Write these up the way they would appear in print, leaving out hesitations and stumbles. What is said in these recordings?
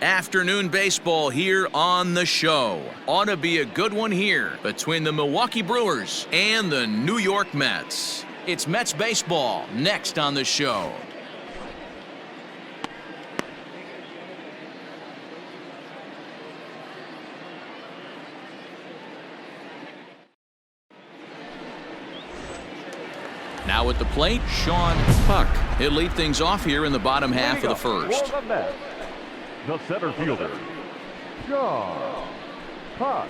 Afternoon baseball here on the show. Ought to be a good one here between the Milwaukee Brewers and the New York Mets. It's Mets baseball next on the show. Now at the plate, Sean Puck. He'll lead things off here in the bottom half of the first. The center fielder, Sean Puck.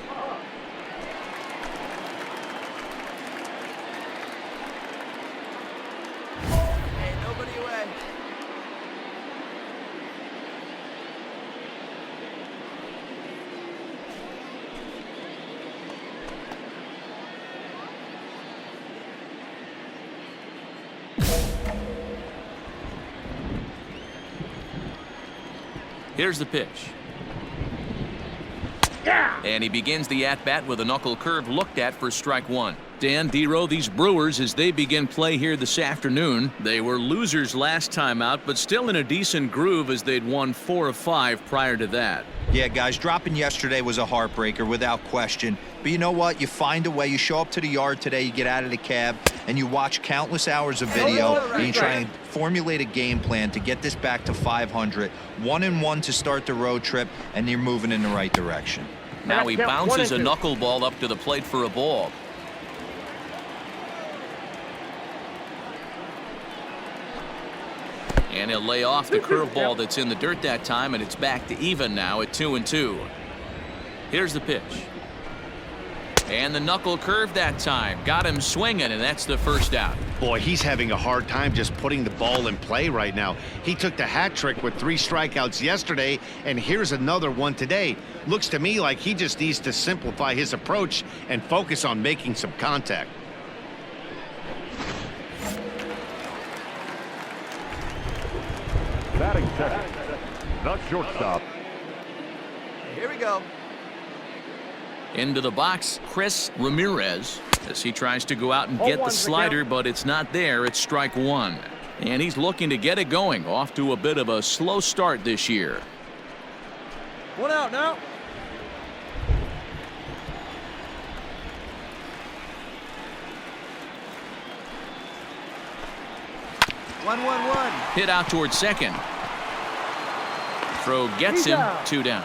Hey, nobody away. Here's the pitch. Yeah. And he begins the at-bat with a knuckle curve looked at for strike one. Dan Dero, these Brewers, as they begin play here this afternoon, they were losers last time out, but still in a decent groove as they'd won 4 of 5 prior to that. Yeah, guys, dropping yesterday was a heartbreaker without question. But you know what? You find a way. You show up to the yard today, you get out of the cab, and you watch countless hours of video, and you try and formulate a game plan to get this back to 500. 1-1 to start the road trip, and you're moving in the right direction. Now he bounces a knuckleball up to the plate for a ball. And he'll lay off the curveball that's in the dirt that time, and it's back to even now at 2-2. Here's the pitch. And the knuckle curve that time. Got him swinging, and that's the first out. Boy, he's having a hard time just putting the ball in play right now. He took the hat trick with 3 strikeouts yesterday, and here's another one today. Looks to me like he just needs to simplify his approach and focus on making some contact. Batting second, the shortstop. Here we go. Into the box, Chris Ramirez, as he tries to go out and get the slider, but it's not there. It's strike one. And he's looking to get it going. Off to a bit of a slow start this year. 1 out now. One. Hit out towards second. Throw gets him. 2 down.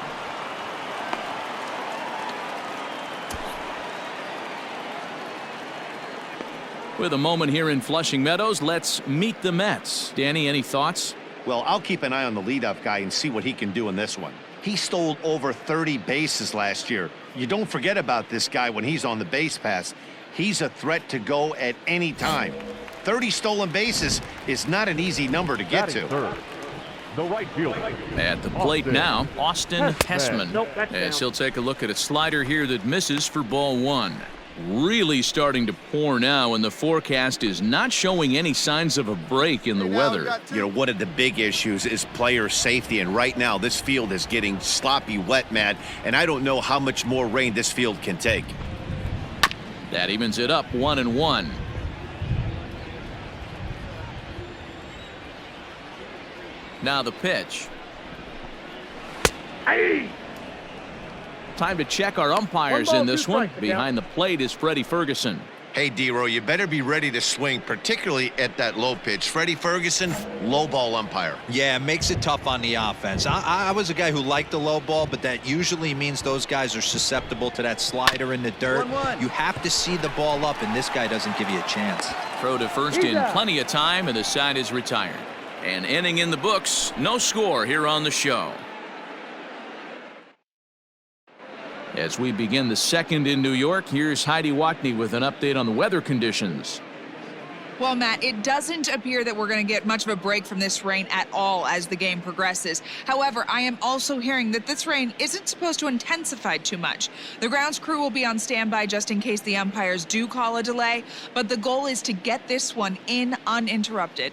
With a moment here in Flushing Meadows, let's meet the Mets. Danny, any thoughts? Well, I'll keep an eye on the leadoff guy and see what he can do in this one. He stole over 30 bases last year. You don't forget about this guy when he's on the base pass. He's a threat to go at any time. 30 stolen bases is not an easy number to get to. Third, the right fielder. At the plate now, Austin Hessman. As he'll take a look at a slider here that misses for ball 1. Really starting to pour now, and the forecast is not showing any signs of a break in the weather. You know, one of the big issues is player safety, and right now this field is getting sloppy wet, Matt, and I don't know how much more rain this field can take. That evens it up 1-1. Now the pitch. Time to check our umpires in this one. Behind the plate is Freddie Ferguson. Hey, Dero, you better be ready to swing, particularly at that low pitch. Freddie Ferguson, low ball umpire. Yeah, it makes it tough on the offense. I was a guy who liked the low ball, but that usually means those guys are susceptible to that slider in the dirt. 1-1. You have to see the ball up, and this guy doesn't give you a chance. Throw to first in plenty of time, and the side is retired. An inning in the books, no score here on the show. As we begin the second in New York, here's Heidi Watney with an update on the weather conditions. Well, Matt, it doesn't appear that we're going to get much of a break from this rain at all as the game progresses. However, I am also hearing that this rain isn't supposed to intensify too much. The grounds crew will be on standby just in case the umpires do call a delay, but the goal is to get this one in uninterrupted.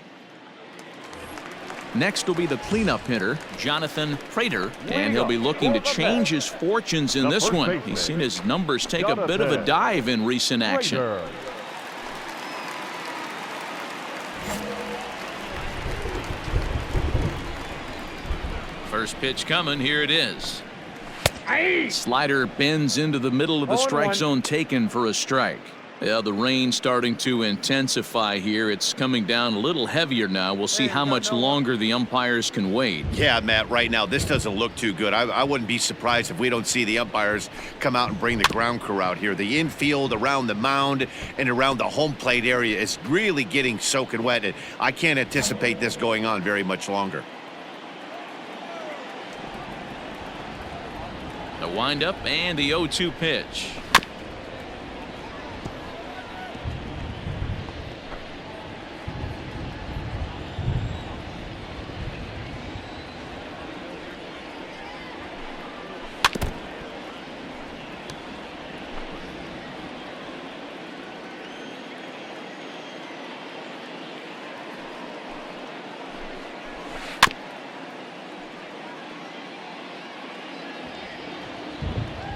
Next will be the cleanup hitter, Jonathan Prater, and he'll be looking to change his fortunes in this one. He's seen his numbers take a bit of a dive in recent action. First pitch coming. Here it is. Slider bends into the middle of the strike zone, taken for a strike. Yeah, the rain starting to intensify here. It's coming down a little heavier now. We'll see how much longer the umpires can wait. Yeah, Matt, right now this doesn't look too good. I wouldn't be surprised if we don't see the umpires come out and bring the ground crew out here. The infield around the mound and around the home plate area is really getting soaking wet, and I can't anticipate this going on very much longer. The windup and the 0-2 pitch.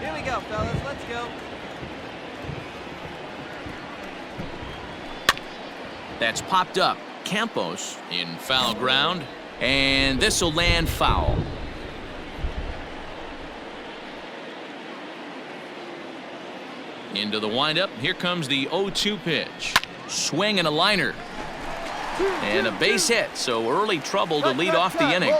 Here we go, fellas. Let's go. That's popped up. Campos in foul ground, and this will land foul. Into the windup. Here comes the 0-2 pitch. Swing and a liner. And a base hit, so early trouble to lead off the inning.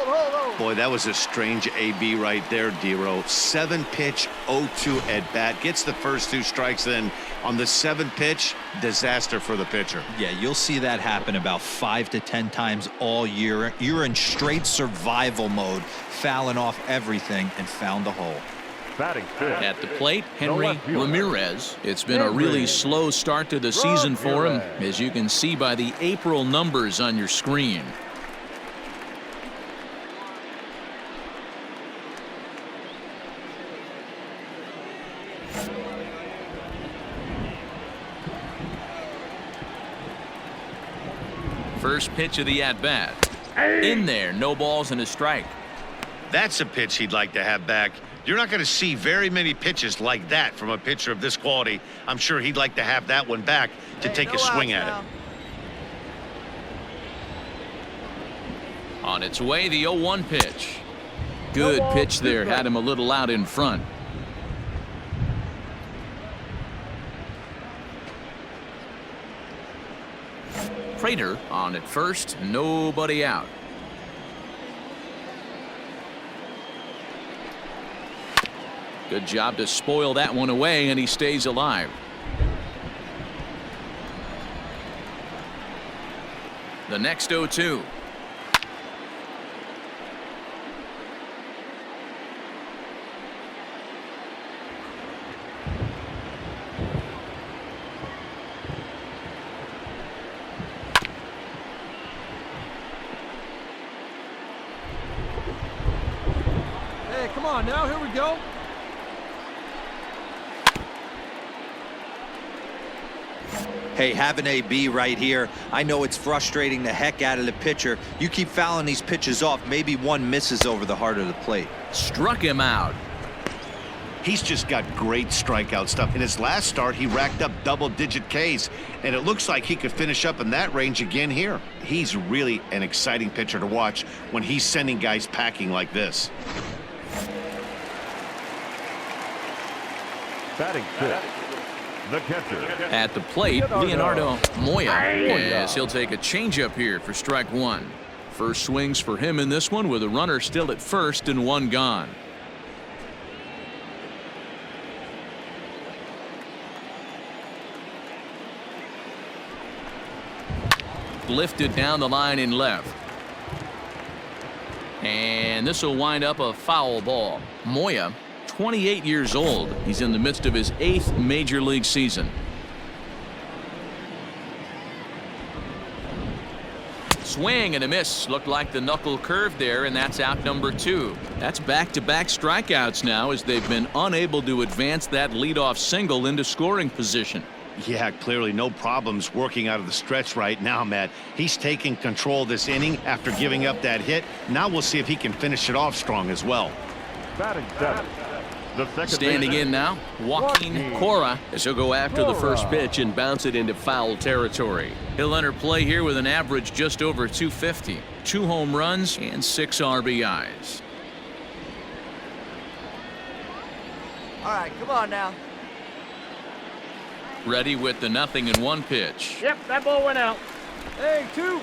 Boy, that was a strange AB right there, Dero. 7-pitch, 0-2 at bat. Gets the first 2 strikes, then on the 7th pitch, disaster for the pitcher. Yeah, you'll see that happen about 5 to 10 times all year. You're in straight survival mode, fouling off everything, and found the hole. Batting fifth. At the plate, Henry Ramirez. It's been a really slow start to the season for him, as you can see by the April numbers on your screen. First pitch of the at-bat. In there, no balls and a strike. That's a pitch he'd like to have back. You're not going to see very many pitches like that from a pitcher of this quality. I'm sure he'd like to have that one back to take a swing at it. On its way, the 0-1 pitch. Good pitch there. Had him a little out in front. Prater on at first. Nobody out. Good job to spoil that one away, and he stays alive. The next 0-2. Hey, come on now. Here we go. Hey, have an AB right here. I know it's frustrating the heck out of the pitcher. You keep fouling these pitches off, maybe one misses over the heart of the plate. Struck him out. He's just got great strikeout stuff. In his last start, he racked up double-digit Ks, and it looks like he could finish up in that range again here. He's really an exciting pitcher to watch when he's sending guys packing like this. Batting fifth. The catcher. At the plate, Leonardo Moya, as he'll take a changeup here for strike one. First swings for him in this one, with a runner still at first and one gone. Lifted down the line in left. And this will wind up a foul ball. Moya, 28 years old. He's in the midst of his 8th major league season. Swing and a miss. Looked like the knuckle curve there, and that's out number 2. That's back-to-back strikeouts now, as they've been unable to advance that leadoff single into scoring position. Yeah, clearly no problems working out of the stretch right now, Matt. He's taking control this inning after giving up that hit. Now we'll see if he can finish it off strong as well. Batting seventh. The second Standing baseman. in now, Joaquin Cora, as he'll go after the first pitch and bounce it into foul territory. He'll enter play here with an average just over 250, 2 home runs and 6 RBIs. All right, come on now. Ready with the 0-1 pitch. Yep, that ball went out. Hey, 2.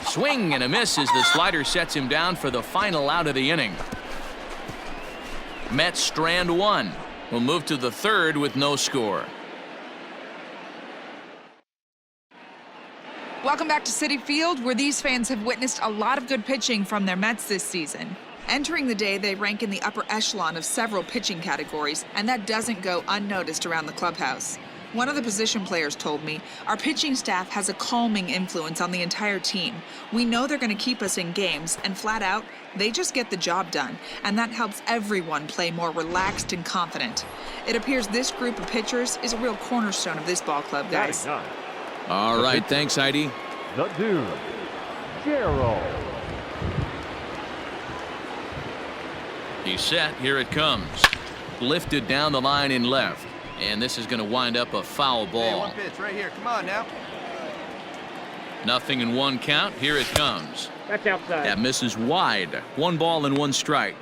Swing and a miss as the slider sets him down for the final out of the inning. Mets strand 1. We'll move to the 3rd with no score. Welcome back to Citi Field, where these fans have witnessed a lot of good pitching from their Mets this season. Entering the day, they rank in the upper echelon of several pitching categories, and that doesn't go unnoticed around the clubhouse. One of the position players told me, our pitching staff has a calming influence on the entire team. We know they're going to keep us in games, and flat out, they just get the job done, and that helps everyone play more relaxed and confident. It appears this group of pitchers is a real cornerstone of this ball club, guys. All right, thanks, Heidi. The dude, Jeromy. He's set. Here it comes. Lifted down the line in left. And this is going to wind up a foul Hey, ball. 1 pitch right here. Come on now. 0-1 count. Here it comes. That's outside. That misses wide. 1 ball and 1 strike.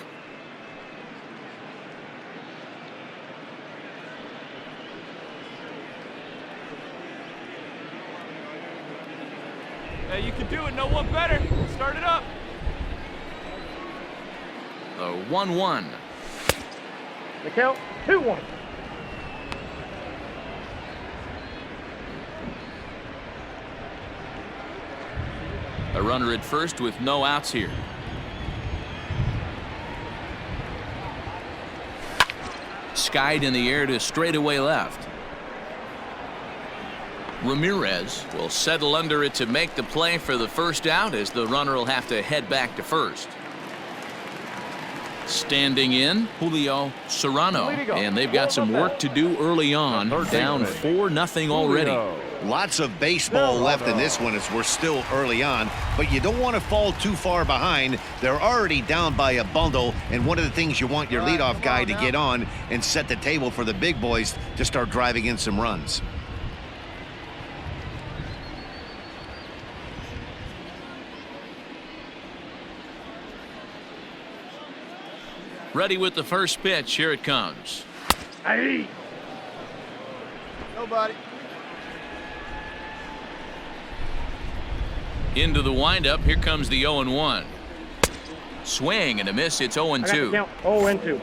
Hey, you can do it. No one better. Start it up. The 1-1. The count, 2-1. A runner at first with no outs here. Skied in the air to straightaway left. Ramirez will settle under it to make the play for the first out, as the runner will have to head back to first. Standing in, Julio Serrano, and they've got some work to do early on. Down 4-0 already. Lots of baseball left in this one as we're still early on, but you don't want to fall too far behind. They're already down by a bundle, and one of the things you want your leadoff guy to get on and set the table for the big boys to start driving in some runs. Ready with the first pitch. Here it comes. Hey. Nobody. Into the windup. Here comes the 0-1. Swing and a miss. It's 0-2. Count 0-2.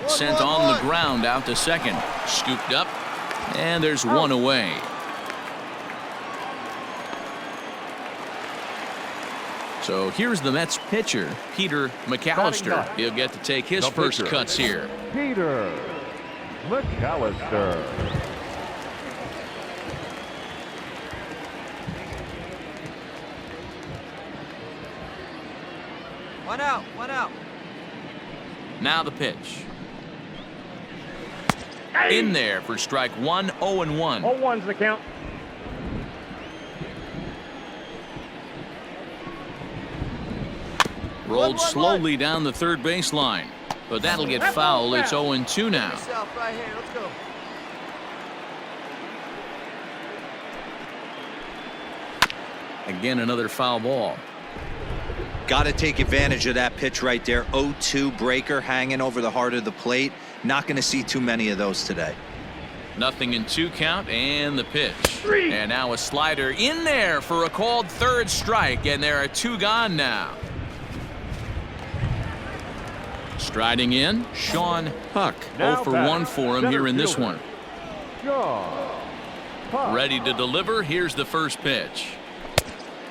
Sent on the ground out to second. Scooped up. And there's one away. So here's the Mets pitcher, Peter McAllister. He'll get to take his first cuts here. Peter McAllister. One out. Now the pitch. In there for strike 1, 0-1. 0-1's the count. Rolled slowly down the third baseline, but that'll get foul. It's 0-2 now. Yourself right here. Let's go. Again, another foul ball. Got to take advantage of that pitch right there. 0-2 breaker hanging over the heart of the plate. Not going to see too many of those today. 0-2 count, and the pitch. And now a slider in there for a called third strike, and there are 2 gone now. Striding in, Sean Huck. 0 for 1 for him here in this one. Ready to deliver. Here's the first pitch.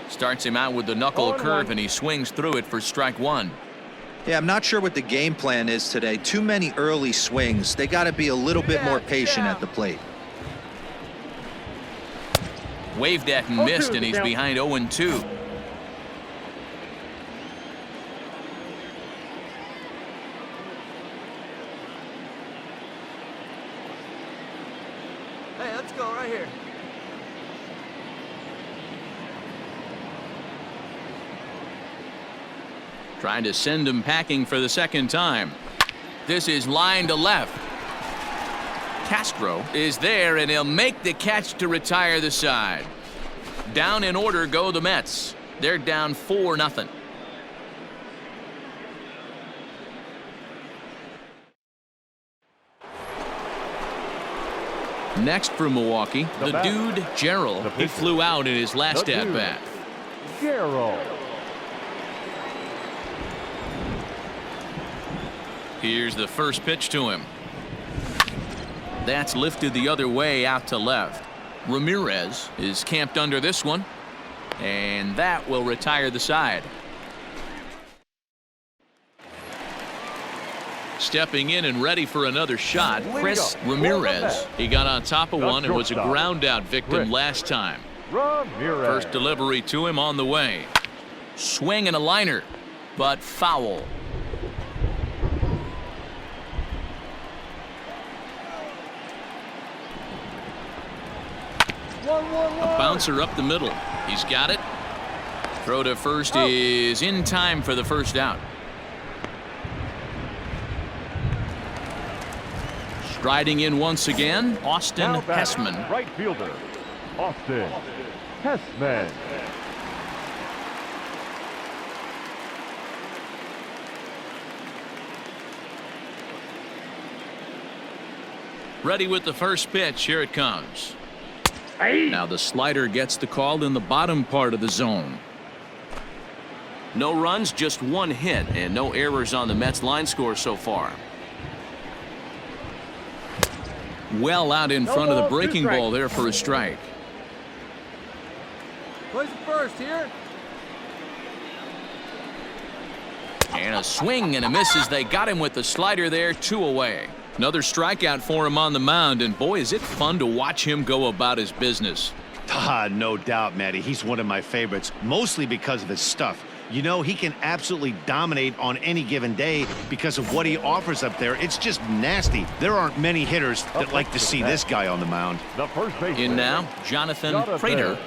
Starts him out with the knuckle curve, and he swings through it for strike 1. Yeah, I'm not sure what the game plan is today. Too many early swings. They got to be a little bit more patient at the plate. Waved at and missed, and he's behind 0-2. Hey, let's go right here. Trying to send him packing for the second time. This is line to left. Castro is there, and he'll make the catch to retire the side. Down in order go the Mets. They're down 4-0. Next for Milwaukee, the dude, Jeromy. He flew out in his last at-bat. Jeromy. Here's the first pitch to him. That's lifted the other way out to left. Ramirez is camped under this one, and that will retire the side. Stepping in and ready for another shot, Chris Ramirez. He got on top of one and was a ground out victim last time. Ramirez. First delivery to him on the way. Swing and a liner, but foul. A bouncer up the middle. He's got it. Throw to first is in time for the first out. Striding in once again, Austin Hessman. Right fielder, Austin Hessman. Ready with the first pitch. Here it comes. Hey. Now the slider gets the call in the bottom part of the zone. No runs, just one hit, and no errors on the Mets line score so far. Well out in front of the breaking ball there for a strike. Plays it first here. And a swing and a miss as they got him with the slider there, 2 away. Another strikeout for him on the mound, and boy, is it fun to watch him go about his business. Todd, no doubt, Matty. He's one of my favorites, mostly because of his stuff. You know, he can absolutely dominate on any given day because of what he offers up there. It's just nasty. There aren't many hitters that like to see this guy on the mound. The first baseman. In now, Jonathan Prater.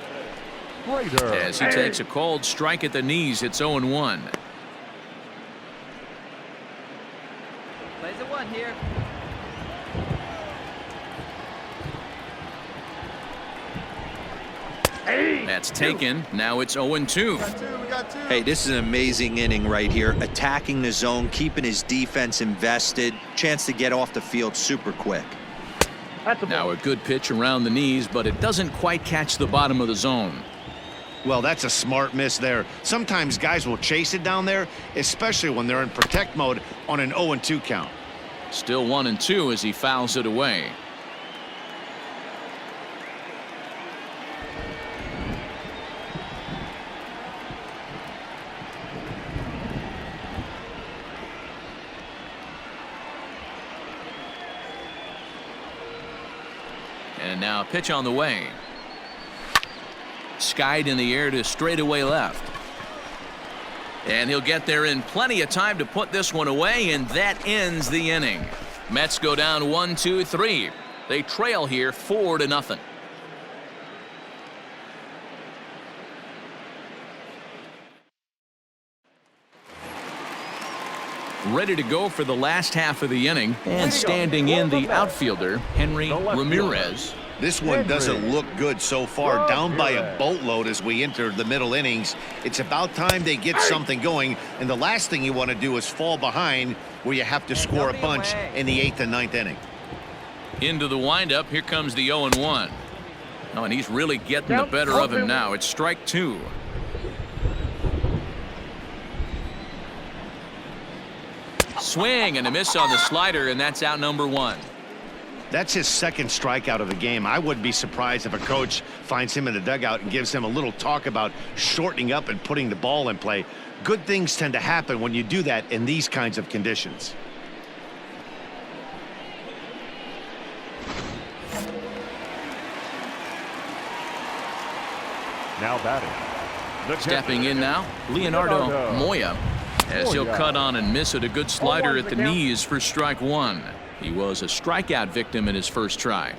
As he takes a cold strike at the knees, it's 0-1. Plays it one here. That's taken. Now it's 0-2. We got two. Hey, this is an amazing inning right here. Attacking the zone, keeping his defense invested. Chance to get off the field super quick. Now a good pitch around the knees, but it doesn't quite catch the bottom of the zone. Well, that's a smart miss there. Sometimes guys will chase it down there, especially when they're in protect mode on an 0-2 count. Still 1-2 as he fouls it away. And now a pitch on the way. Skied in the air to straightaway left. And he'll get there in plenty of time to put this one away, and that ends the inning. Mets go down 1-2-3. They trail here 4-0. Ready to go for the last half of the inning, and standing in the outfielder, Henry Ramirez. This one doesn't look good so far. Down by a boatload as we enter the middle innings. It's about time they get something going, and the last thing you want to do is fall behind where you have to score a bunch in the 8th and 9th inning. Into the windup, here comes the 0-1. Oh, and he's really getting the better of him now. It's strike 2. Swing and a miss on the slider, and that's out number 1. That's his second strikeout of the game. I wouldn't be surprised if a coach finds him in the dugout and gives him a little talk about shortening up and putting the ball in play. Good things tend to happen when you do that in these kinds of conditions. Now batting. Stepping in now, Leonardo Moya, as he'll cut on and miss at a good slider at the knees for strike 1. He was a strikeout victim in his first try.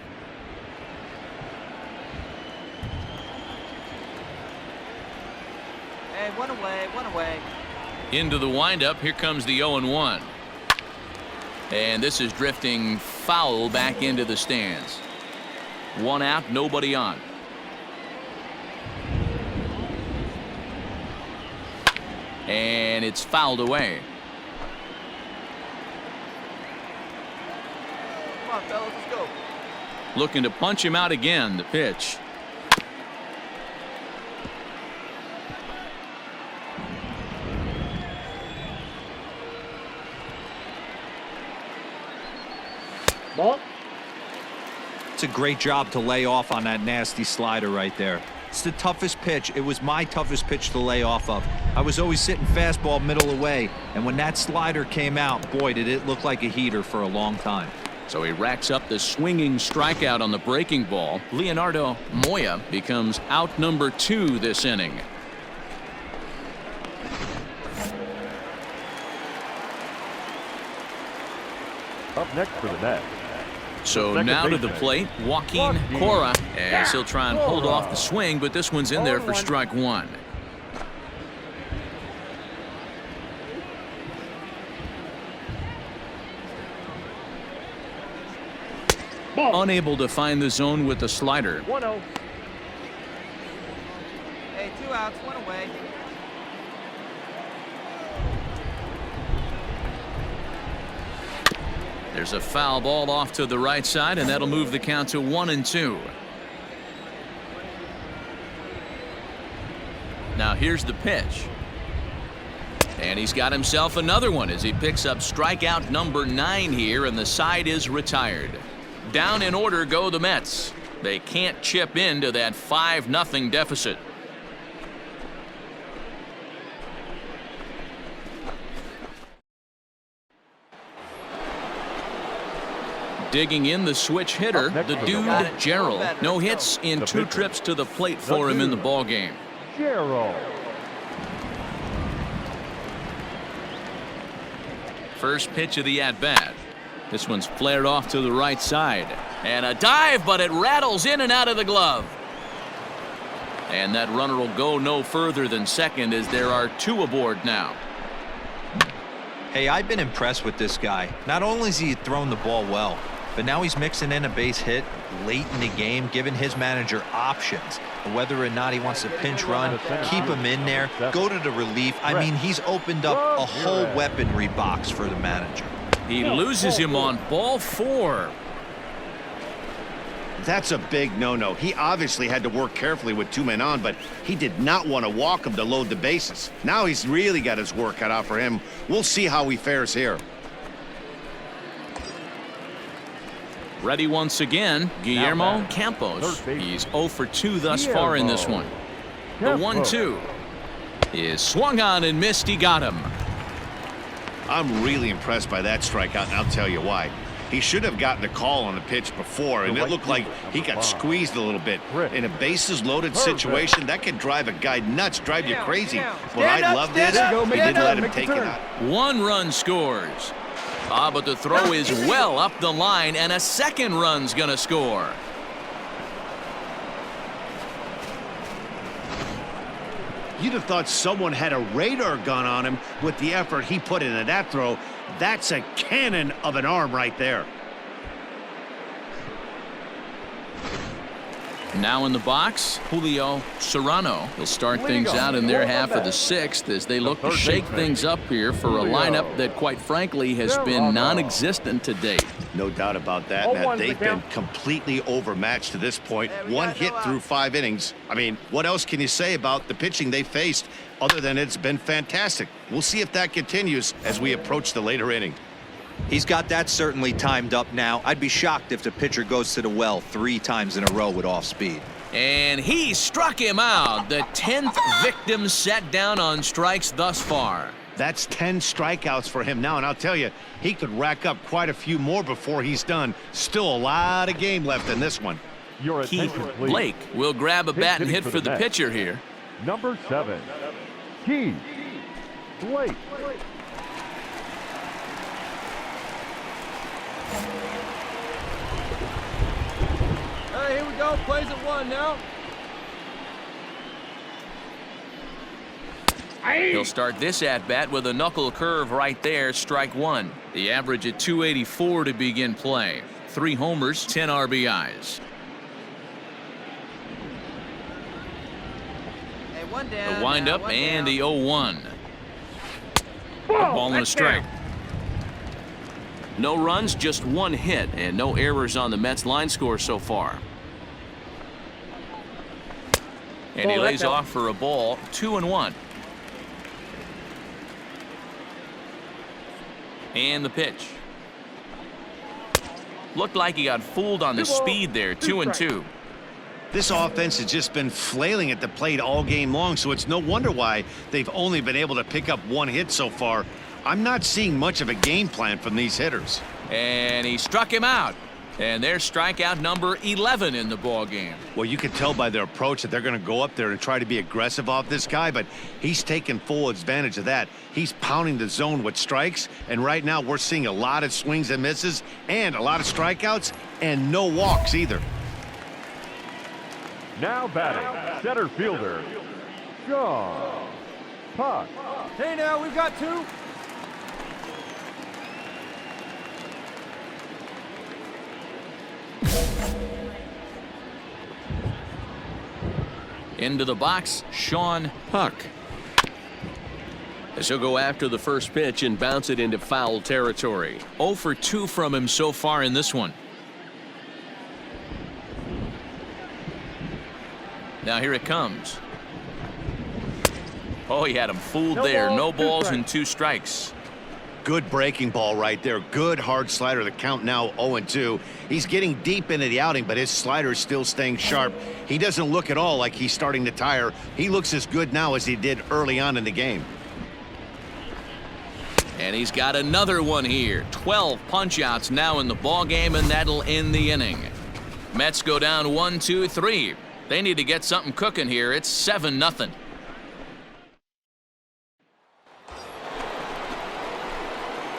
Hey, one away, one away. Into the windup. Here comes the 0-1. And this is drifting foul back into the stands. 1 out, nobody on. And it's fouled away. Come on, fellas, let's go. Looking to punch him out again. The pitch. Ball. It's a great job to lay off on that nasty slider right there. It's the toughest pitch. It was my toughest pitch to lay off of. I was always sitting fastball middle away, and when that slider came out, boy, did it look like a heater for a long time. So he racks up the swinging strikeout on the breaking ball. Leonardo Moya becomes out number 2 this inning. Up next for the Mets. So Second now to the baseman, plate, Joaquin Cora, as he'll try and hold off the swing, but this one's in there for strike 1. Ball. Unable to find the zone with the slider. 1-0. Hey, 2 outs, 1 away. There's a foul ball off to the right side, and that'll move the count to 1-2. Now here's the pitch. And he's got himself another one as he picks up strikeout number 9 here, and the side is retired. Down in order go the Mets. They can't chip into that 5-0 deficit. Digging in the switch hitter, the dude Gerald. No hits in 2 trips to the plate for him in the ball game. Gerald. First pitch of the at-bat. This one's flared off to the right side. And a dive, but it rattles in and out of the glove. And that runner will go no further than second as there are 2 aboard now. Hey, I've been impressed with this guy. Not only has he thrown the ball well, but now he's mixing in a base hit late in the game, giving his manager options. Whether or not he wants to pinch run, keep him in there, go to the relief. I mean, he's opened up a whole weaponry box for the manager. He loses him on ball 4. That's a big no-no. He obviously had to work carefully with 2 men on, but he did not want to walk him to load the bases. Now he's really got his work cut out for him. We'll see how he fares here. Ready once again, Guillermo Campos. He's 0 for 2 thus far in this one. The 1-2 is swung on and missed. He got him. I'm really impressed by that strikeout, and I'll tell you why. He should have gotten a call on the pitch before, and it looked like he got squeezed a little bit. In a bases-loaded situation, that could drive a guy nuts, drive you crazy. What I love this, he didn't let him take it out. 1 run scores. But the throw is well up the line, and a second run's going to score. You'd have thought someone had a radar gun on him with the effort he put into that throw. That's a cannon of an arm right there. Now in the box, Julio Serrano. He'll start things out in their half of the 6th as they look to shake things up here for a lineup that, quite frankly, has been non-existent to date. No doubt about that, Matt. They've been completely overmatched to this point. 1 hit through 5 innings. I mean, what else can you say about the pitching they faced other than it's been fantastic? We'll see if that continues as we approach the later inning. He's got that certainly timed up now. I'd be shocked if the pitcher goes to the well 3 times in a row with off speed. And he struck him out. The 10th victim set down on strikes thus far. That's 10 strikeouts for him now, and I'll tell you, he could rack up quite a few more before he's done. Still a lot of game left in this one. Your Keith attention, please. Blake will grab a bat and hit for the Mets. pitcher here. Number 7, Keith Blake. Hey, here we go. Plays at 1 now. He'll start this at-bat with a knuckle curve right there, strike one. The average at 284 to begin play. 3 homers, 10 RBIs. Hey, one down. The windup one and down. the 0-1. Ball and a strike. No runs, just 1 hit, and no errors on the Mets line score so far. And he lays off for a ball, 2-1. And the pitch. Looked like he got fooled on the speed there, 2-2. This offense has just been flailing at the plate all game long, so it's no wonder why they've only been able to pick up 1 hit so far. I'm not seeing much of a game plan from these hitters. And he struck him out. And there's strikeout number 11 in the ball game. Well, you can tell by their approach that they're going to go up there and try to be aggressive off this guy, but he's taking full advantage of that. He's pounding the zone with strikes, and right now we're seeing a lot of swings and misses and a lot of strikeouts and no walks either. Now batting, center fielder, John Todd. Hey, now we've got 2. Into the box, Sean Puck. As he'll go after the first pitch and bounce it into foul territory. 0 for 2 from him so far in this one. Now here it comes. Oh, he had him fooled there. No balls and 2 strikes. Good breaking ball right there. Good hard slider. The count now 0-2. He's getting deep into the outing, but his slider is still staying sharp. He doesn't look at all like he's starting to tire. He looks as good now as he did early on in the game. And he's got another one here. 12 punch-outs now in the ball game, and that'll end the inning. Mets go down 1-2-3. They need to get something cooking here. It's 7-0.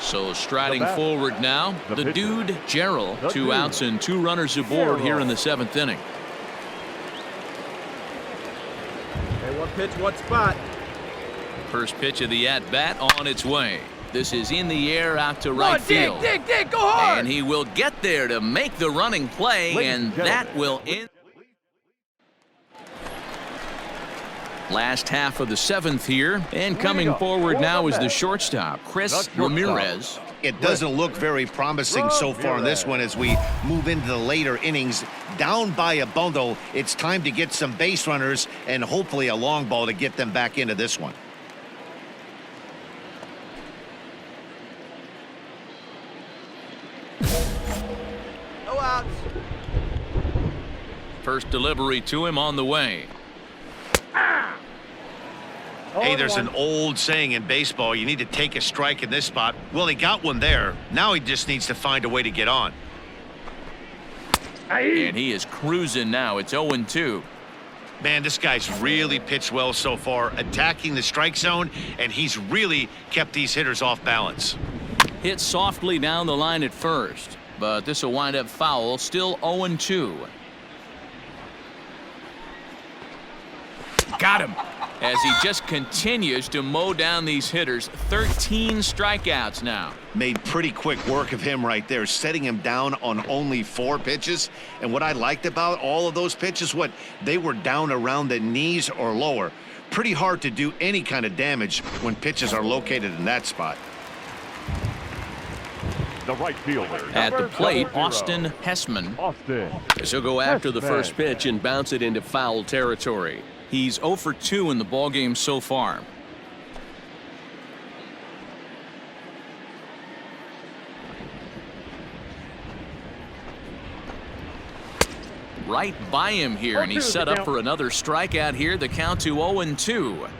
So striding forward now, the dude, Zeile. 2 outs and 2 runners aboard here in the 7th inning. Hey, one pitch, one spot. First pitch of the at-bat on its way. This is in the air out to right field. Dig, go hard! And he will get there to make the running play, and that will end. Last half of the 7th here, and coming forward now is the shortstop, Chris Ramirez. It doesn't look very promising so far in this one as we move into the later innings. Down by a bundle, it's time to get some base runners and hopefully a long ball to get them back into this one. No outs. First delivery to him on the way. Hey, there's an old saying in baseball, you need to take a strike in this spot. Well, he got one there. Now he just needs to find a way to get on. And he is cruising now. It's 0-2. Man, this guy's really pitched well so far, attacking the strike zone, and he's really kept these hitters off balance. Hit softly down the line at first, but this will wind up foul. Still 0-2. Got him. As he just continues to mow down these hitters. 13 strikeouts now. Made pretty quick work of him right there, setting him down on only 4 pitches. And what I liked about all of those pitches, what they were down around the knees or lower. Pretty hard to do any kind of damage when pitches are located in that spot. The right fielder. At the plate, 70. Austin Hessman. Austin. As he'll go after the Hessman. first pitch and bounce it into foul territory. He's 0 for 2 in the ballgame so far. Right by him here, and he's set up for another strikeout here. The count to 0-2.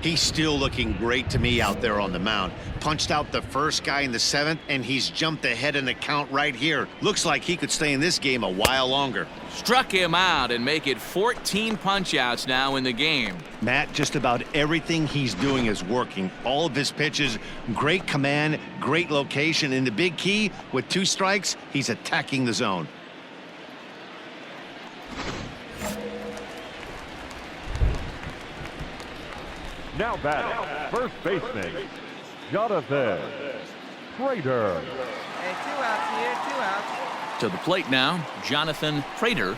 He's still looking great to me out there on the mound. Punched out the first guy in the 7th, and he's jumped ahead in the count right here. Looks like he could stay in this game a while longer. Struck him out and make it 14 punch-outs now in the game. Matt, just about everything he's doing is working. All of his pitches, great command, great location, and the big key, with 2 strikes, he's attacking the zone. Now batting, first baseman, Jonathan Prater. Hey, 2 outs here, 2 outs. To the plate now, Jonathan Prater,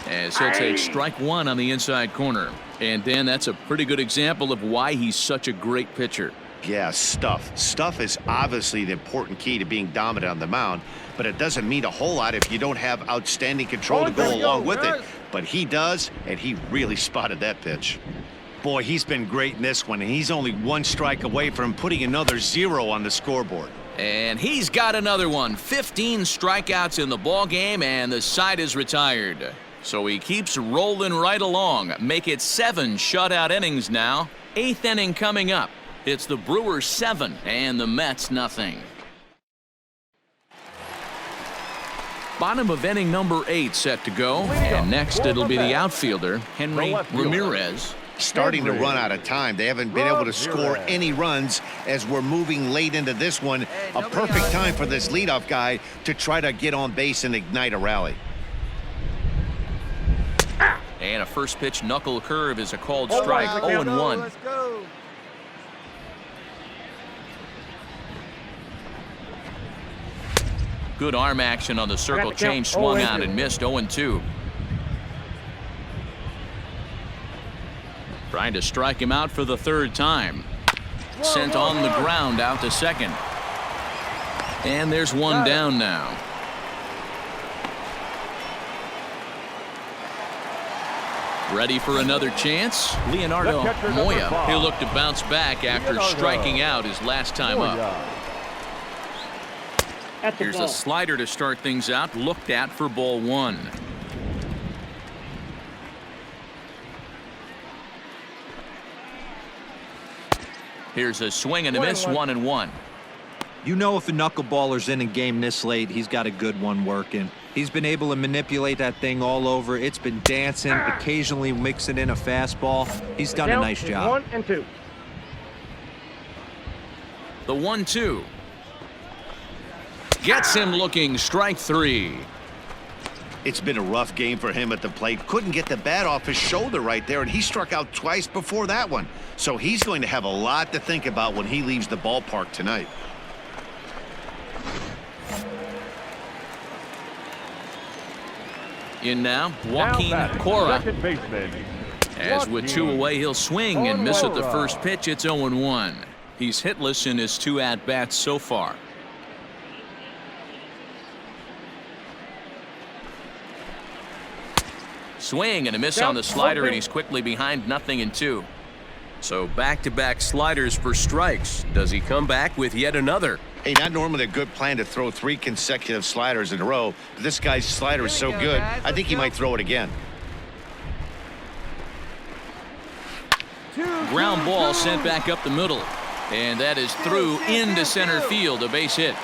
as he'll take strike one on the inside corner. And Dan, that's a pretty good example of why he's such a great pitcher. Yeah, stuff. Stuff is obviously the important key to being dominant on the mound, but it doesn't mean a whole lot if you don't have outstanding control to go along with it. But he does, and he really spotted that pitch. Boy, he's been great in this one, and he's only 1 strike away from putting another 0 on the scoreboard. And he's got another one. 15 strikeouts in the ball game, and the side is retired. So he keeps rolling right along. Make it 7 shutout innings now. 8th inning coming up. It's the Brewers 7 and the Mets nothing. Bottom of inning number 8 set to go. And next it'll be the outfielder, Henry Ramirez. Starting to run out of time. They haven't been able to score any runs as we're moving late into this one. A perfect time for this leadoff guy to try to get on base and ignite a rally. And a first pitch knuckle curve is a called strike. 0-1. Let's go. Good arm action on the circle change, swung on and missed. 0-2. Trying to strike him out for the 3rd time. Sent on the ground out to second. And there's one down now. Ready for another chance? Leonardo Moya. He'll look to bounce back after striking out his last time up. Here's a slider to start things out. Looked at for ball 1. Here's a swing and a miss. 1-1. You know, if a knuckleballer's in a game this late, he's got a good one working. He's been able to manipulate that thing all over. It's been dancing, occasionally mixing in a fastball. He's done a nice job. 1-2. The 1-2. Gets him looking. Strike 3. It's been a rough game for him at the plate. Couldn't get the bat off his shoulder right there, and he struck out twice before that one. So he's going to have a lot to think about when he leaves the ballpark tonight. In now, Joaquin Cora. Second baseman, As with 2 away, he'll swing and miss at the first pitch. It's 0-1. He's hitless in his 2 at-bats so far. Swing and a miss on the slider, and he's quickly behind 0-2. So back-to-back sliders for strikes. Does he come back with yet another? Hey, not normally a good plan to throw 3 consecutive sliders in a row, but this guy's slider is so good, I think he might throw it again. Ground ball sent back up the middle. And that is through into center field, a base hit.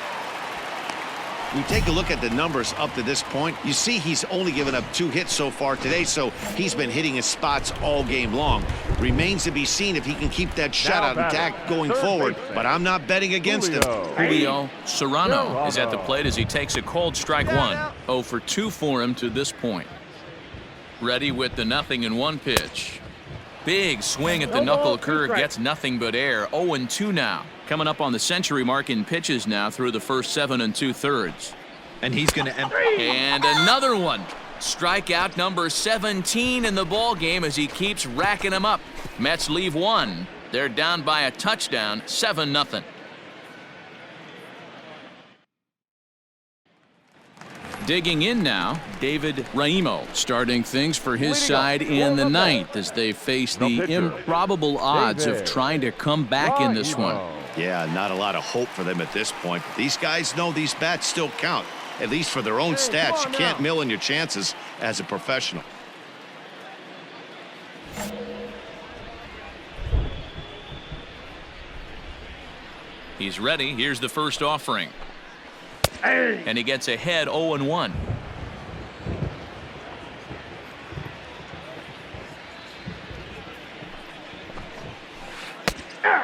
We take a look at the numbers up to this point. You see he's only given up 2 hits so far today, so he's been hitting his spots all game long. Remains to be seen if he can keep that shutout intact going forward, but I'm not betting against him. Julio Serrano is at the plate as he takes a cold strike 1. 0 for 2 for him to this point. Ready with the 0-1 pitch. Big swing at the knuckle curve, gets nothing but air. 0-2 now. Coming up on the century mark in pitches now through the first 7 2/3. And he's going to and another one. Strikeout number 17 in the ball game as he keeps racking them up. Mets leave 1. They're down by a touchdown, 7-0. Digging in now, David Raimo starting things for his side in the 9th as they face the improbable odds of trying to come back in this one. Yeah, not a lot of hope for them at this point. But these guys know these bats still count, at least for their own stats. You can't mill in your chances as a professional. He's ready. Here's the first offering. And he gets ahead 0-1.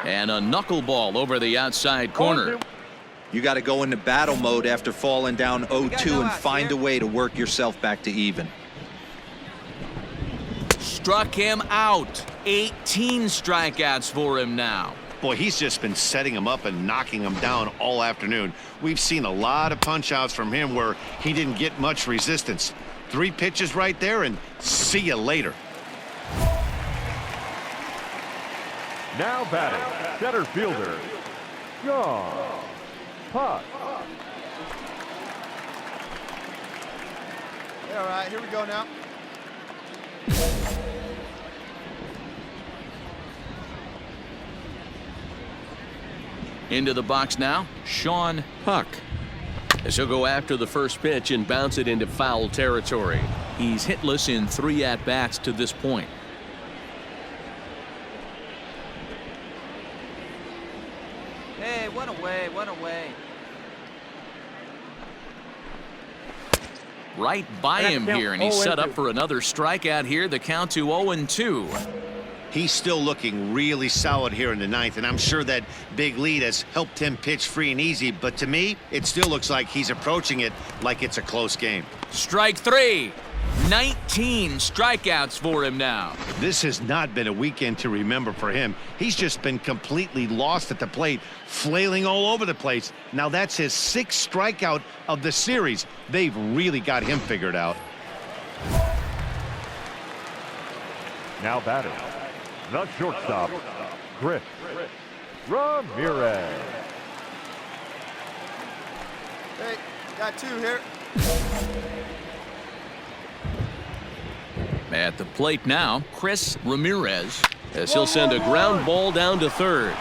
And a knuckleball over the outside corner. You got to go into battle mode after falling down 0-2 and find a way to work yourself back to even. Struck him out. 18 strikeouts for him now. Boy, he's just been setting him up and knocking him down all afternoon. We've seen a lot of punch-outs from him where he didn't get much resistance. 3 pitches right there, and see you later. Now batting, center fielder, Todd. All right, here we go now. Into the box now, Sean Puck. As he'll go after the first pitch and bounce it into foul territory. He's hitless in 3 at-bats to this point. Hey, one away, one away. Right by him here, and he's set up for another strikeout here. The count to 0-2. He's still looking really solid here in the 9th, and I'm sure that big lead has helped him pitch free and easy, but to me, it still looks like he's approaching it like it's a close game. Strike 3. 19 strikeouts for him now. This has not been a weekend to remember for him. He's just been completely lost at the plate, flailing all over the place. Now that's his 6th strikeout of the series. They've really got him figured out. Now batting, the shortstop, Chris Ramirez. Hey, got 2 here. At the plate now, Chris Ramirez, as he'll send a ground ball down to third.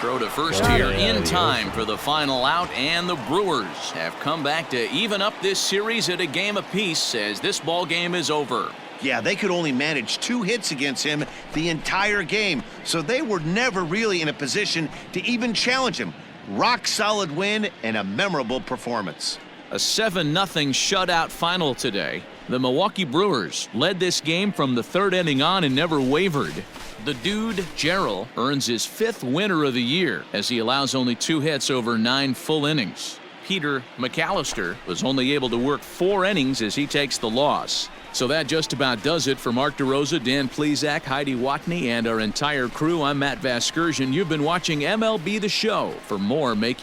Throw to first here in time for the final out, and the Brewers have come back to even up this series at a game apiece as this ball game is over. Yeah, they could only manage 2 hits against him the entire game, so they were never really in a position to even challenge him. Rock solid win and a memorable performance. A 7-0 shutout final today. The Milwaukee Brewers led this game from the 3rd inning on and never wavered. The dude, Zeile, earns his 5th winner of the year as he allows only 2 hits over 9 full innings. Peter McAllister was only able to work 4 innings as he takes the loss. So that just about does it for Mark DeRosa, Dan Plesac, Heidi Watney, and our entire crew. I'm Matt Vasgersian. You've been watching MLB The Show. For more, make your